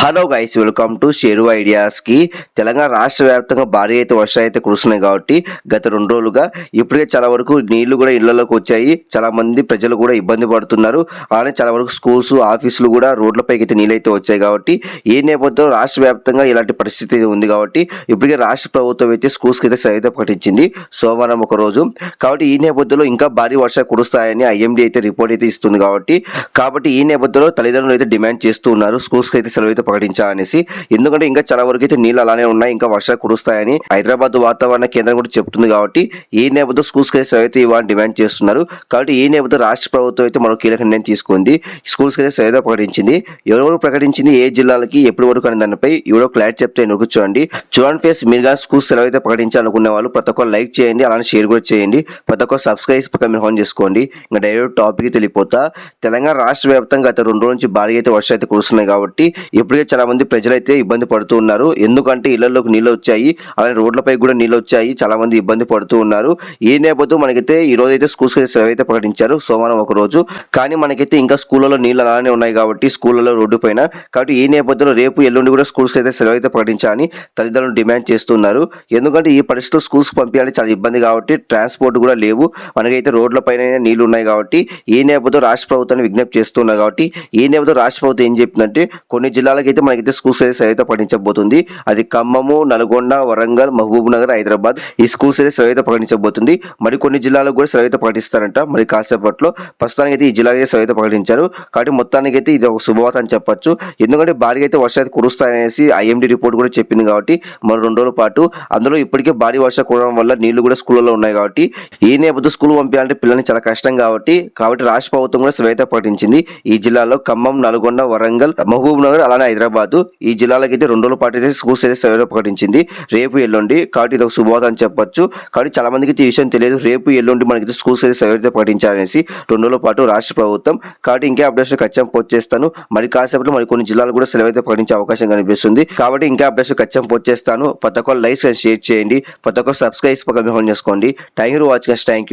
Hello guys, welcome to share ideas కి. తెలంగాణ రాష్ట్ర వ్యాప్తంగా భారీ అయితే వర్షాలు అయితే కురుస్తున్నాయి కాబట్టి గత 2 రోజులుగా ఇప్పటికే చాలా వరకు నీళ్లు కూడా ఇళ్లలోకి వచ్చాయి. చాలా మంది ప్రజలు కూడా ఇబ్బంది పడుతున్నారు. అలానే చాలా వరకు స్కూల్స్, ఆఫీసులు కూడా రోడ్లపైకి అయితే నీళ్ళు అయితే వచ్చాయి కాబట్టి ఈ నేపథ్యంలో రాష్ట్ర వ్యాప్తంగా ఇలాంటి పరిస్థితి ఉంది కాబట్టి ఇప్పటికే రాష్ట్ర ప్రభుత్వం అయితే స్కూల్స్కి అయితే సెలవు అయితే ప్రకటించింది సోమవారం ఒక రోజు. కాబట్టి ఈ నేపథ్యంలో ఇంకా భారీ వర్షాలు కురుస్తాయని ఐఎండీ అయితే రిపోర్ట్ అయితే ఇస్తుంది కాబట్టి ఈ నేపథ్యంలో తల్లిదండ్రులు అయితే డిమాండ్ చేస్తూ ఉన్నారు స్కూల్స్కి అయితే సెలవు అయితే ప్రకటించాలనేసి. ఎందుకంటే ఇంకా చాలా వరకు అయితే నీళ్ళు అలానే ఉన్నాయి, ఇంకా వర్షాలు కురుస్తాయని హైదరాబాద్ వాతావరణ కేంద్రం కూడా చెప్తుంది కాబట్టి ఈ నేపథ్యంలో స్కూల్స్కి అయితే సెలవు అయితే ఇవ్వాలని డిమాండ్ చేస్తున్నారు. కాబట్టి ఈ నేపథ్యంలో రాష్ట్ర ప్రభుత్వం అయితే మరో కీలక నిర్ణయం తీసుకుంది. స్కూల్స్కి అయితే సెలవు ప్రకటించింది. ఎవరెవరు ప్రకటించింది, ఏ జిల్లాలకి ఎప్పటి వరకు అనే దానిపై ఎవరో క్లారిటీ చెప్తే చూడండి. ఫేస్ మీరు కానీ స్కూల్స్ సెలవు అయితే ప్రకటించాలనుకునే వాళ్ళు ప్రతి ఒక్కరు లైక్ చేయండి, అలానే షేర్ కూడా చేయండి, ప్రతి ఒక్కరు సబ్స్క్రైబ్ పక్కన ఆన్ చేసుకోండి. ఇంకా డైరెక్ట్ టాపిక్ తెలిపోతా. తెలంగాణ రాష్ట్ర వ్యాప్తంగా గత 2 రోజుల నుంచి భారీ అయితే వర్షాలు అయితే కురుస్తున్నాయి కాబట్టి ఇప్పటికే చాలా మంది ప్రజలైతే ఇబ్బంది పడుతూ ఉన్నారు. ఎందుకంటే ఇళ్లలోకి నీళ్ళు వచ్చాయి, అలానే రోడ్లపై కూడా నీళ్ళు వచ్చాయి, చాలా మంది ఇబ్బంది పడుతూ ఉన్నారు. ఈ నేపథ్యం మనకైతే ఈ రోజు అయితే స్కూల్స్ అయితే సెలవు అయితే ప్రకటించారు సోమవారం ఒక రోజు. కానీ మనకైతే ఇంకా స్కూళ్ళలో నీళ్ళు అలానే ఉన్నాయి కాబట్టి స్కూళ్ళలో రోడ్డు పైన. కాబట్టి ఈ నేపథ్యంలో రేపు ఎల్లుండి కూడా స్కూల్స్కి అయితే సెలవు అయితే ప్రకటించాలని తల్లిదండ్రులు డిమాండ్ చేస్తున్నారు. ఎందుకంటే ఈ పరిస్థితుల్లో స్కూల్స్ పంపించాలి చాలా ఇబ్బంది కాబట్టి ట్రాన్స్పోర్ట్ కూడా లేవు, మనకైతే రోడ్లపైన నీళ్లు ఉన్నాయి కాబట్టి ఈ నేపథ్యంలో రాష్ట్ర ప్రభుత్వాన్ని విజ్ఞప్తి చేస్తున్నారు. కాబట్టి ఈ నేపథ్యంలో రాష్ట్ర ప్రభుత్వం ఏం చెప్తుందంటే కొన్ని జిల్లాలకైతే మనకైతే స్కూల్స్ అయితే సెలవు అయితే ప్రకటించబోతుంది. అది ఖమ్మము, నల్గొండ, వరంగల్, మహబూబ్ నగర్, హైదరాబాద్ ఈ స్కూల్స్ అయితే సెలవు అయితే ప్రకటించబోతుంది. మరి కొన్ని జిల్లాలకు కూడా సెలవు అయితే ప్రకటిస్తారంట మరి కాసేపట్లో. ప్రస్తుతానికి అయితే ఈ జిల్లా అయితే సెలవు అయితే ప్రకటించారు. కాబట్టి మొత్తానికి అయితే ఇది ఒక శుభవార్త అని చెప్పొచ్చు. ఎందుకంటే భారీగా అయితే వర్షాలు కురుస్తాయనేసి ఐఎండీ రిపోర్ట్ కూడా చెప్పింది కాబట్టి మరో 2 రోజుల పాటు. అందులో ఇప్పటికే భారీ వర్షాలు కురవడం వల్ల నీళ్లు కూడా స్కూళ్ళలో ఉన్నాయి కాబట్టి ఈ నేపథ్యంలో స్కూల్ పంపించాలంటే పిల్లల్ని చాలా కష్టం కాబట్టి రాష్ట్ర ప్రభుత్వం కూడా సెలవు అయితే ప్రకటించింది. ఈ జిల్లాలో ఖమ్మం, నల్గొండ, వరంగల్, మహబూబ్ నగర్, అలానే హైదరాబాద్ ఈ జిల్లాలకి అయితే 2 రోజుల పాటు అయితే స్కూల్స్ అయితే సెలవు ప్రకటించింది రేపు ఎల్లుండి. కాబట్టి ఇది ఒక శుభవార్త అని చెప్పొచ్చు. కాబట్టి చాలా మందికి ఈ విషయం తెలియదు, రేపు ఎల్లుండి మనకి స్కూల్స్ అయితే సెలవు అయితే ప్రకటించాలనేసి 2 రోజుల పాటు రాష్ట్ర ప్రభుత్వం. కాబట్టి ఇంకా అప్డేట్స్ ఖచ్చితంగా పోస్ట్ చేస్తాను. మరి కాసేపట్లో మరి కొన్ని జిల్లాలు కూడా సెలవు అయితే ప్రకటించే అవకాశం కనిపిస్తుంది. కాబట్టి ఇంకా అప్డేట్స్ ఖచ్చితంగా పోస్ట్ చేస్తాను. ప్రతి ఒక్కరు లైక్ అండ్ షేర్ చేయండి, ప్రతి ఒక్కరు సబ్స్క్రైబ్ పక్కన చేసుకోండి. Thank you for watching. Thank you.